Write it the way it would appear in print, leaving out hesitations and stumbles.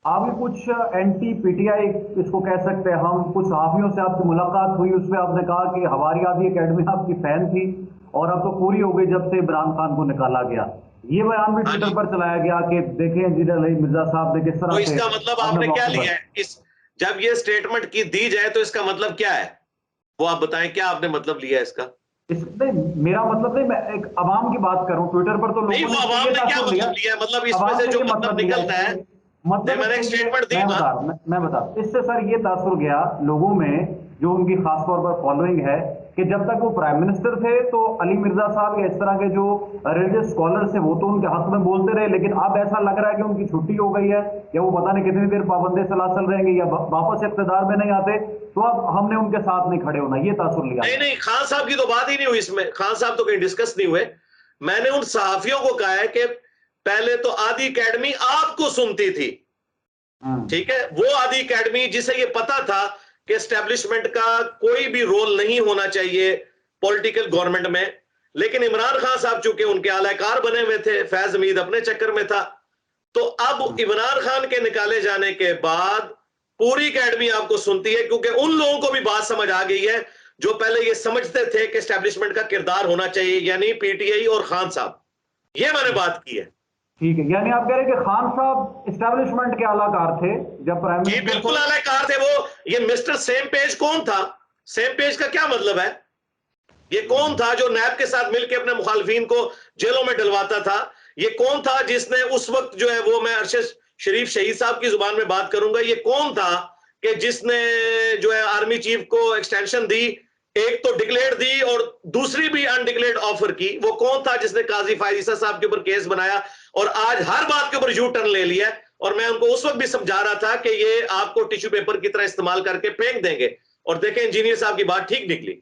आपकी कुछ anti PTI इसको कह सकते हैं हम, कुछ सहाफियों से आपकी मुलाकात हुई, उसमें आपने कहा कि हमारी आधी एकेडमी आपकी फैन थी और अब तो पूरी हो गई जब से इमरान खान को निकाला गया। ये बयान भी हाँ ट्विटर जी। पर चलाया गया कि देखें इंजीनियर अली मिर्जा साहब ने किस तो तरह से इसका मतलब अपने आपने क्या मौके लिया पर। है इस, जब ये स्टेटमेंट की दी जाए तो इसका मतलब क्या है, वो आप बताएं, क्या आपने मतलब लिया है इसका? इस नहीं, मेरा मतलब नहीं, मैं एक अवाम की बात करूं। ट्विटर पर तो नहीं, लोगों वो ने इससे अवाम ये ने क्या तासुर लिया। मतलब लिया है? मतलब इसमें अवाम से ने जो ये मतलब मतलब लिया निकलता है, इससे, मतलब मैंने एक इससे ये, स्टेटमेंट दी मैं ना। बता रहा हूं, मैं बता रहा हूं इससे सर ये तासुर गया लोगों में, जो उनकी खासतौर पर फॉलोइंग है, कि जब तक वो प्राइम मिनिस्टर थे तो अली मिर्जा साहब या इस तरह के जो रिलीजियस स्कॉलर्स थे वो तो उनके हक में बोलते रहे, लेकिन अब ऐसा लग रहा है कि उनकी छुट्टी हो गई है या वो पता नहीं कितनी देर पाबंदी सलाह चल रहेंगे या वापस इख्तिदार में नहीं आते, तो अब हमने उनके साथ नहीं खड़े होना, ये तासुर लिया नहीं गया। नहीं, खान साहब की तो बात ही नहीं हुई इसमें, खान साहब तो कहीं डिस्कस नहीं हुए। मैंने उन सहाफियों को कहा है कि पहले तो आदि एकेडमी आपको सुनती थी, ठीक है, वो आदि एकेडमी जिसे ये पता था कि एस्टेब्लिशमेंट का कोई भी रोल नहीं होना चाहिए पॉलिटिकल गवर्नमेंट में, लेकिन इमरान खान साहब चूंकि उनके आलाकार बने हुए थे, फैज हमीद अपने चक्कर में था, तो अब इमरान खान के निकाले जाने के बाद पूरी एकेडमी आपको सुनती है, क्योंकि उन लोगों को भी बात समझ आ गई है जो पहले ये समझते थे कि एस्टेब्लिशमेंट का किरदार होना चाहिए, यानी पीटीआई और खान साहब। ये मैंने बात की है। ठीक है, यानी आप कह रहे हैं कि खान साहब इस्टेब्लिशमेंट के आलाकार थे जब प्राइम जी मिनिस्टर थे। बिल्कुल आलाकार थे वो। ये मिस्टर सेम पेज कौन था? सेम पेज का क्या मतलब है? ये कौन था जो नैब के साथ मिलकर अपने मुखालफिन को जेलों में डलवाता था? ये कौन था जिसने उस वक्त जो है वो, मैं अरशद शरीफ शहीद साहब की जुबान में बात करूंगा, ये कौन था कि जिसने जो है आर्मी चीफ को एक्सटेंशन दी, एक तो डिक्लेयर दी और दूसरी भी अनडिक्लेयर्ड ऑफर की? वो कौन था जिसने काजी फायज ईसा साहब के ऊपर केस बनाया और आज हर बात के ऊपर यू टर्न ले लिया? और मैं उनको उस वक्त भी समझा रहा था कि ये आपको टिश्यू पेपर की तरह इस्तेमाल करके फेंक देंगे, और देखें इंजीनियर साहब की बात ठीक निकली।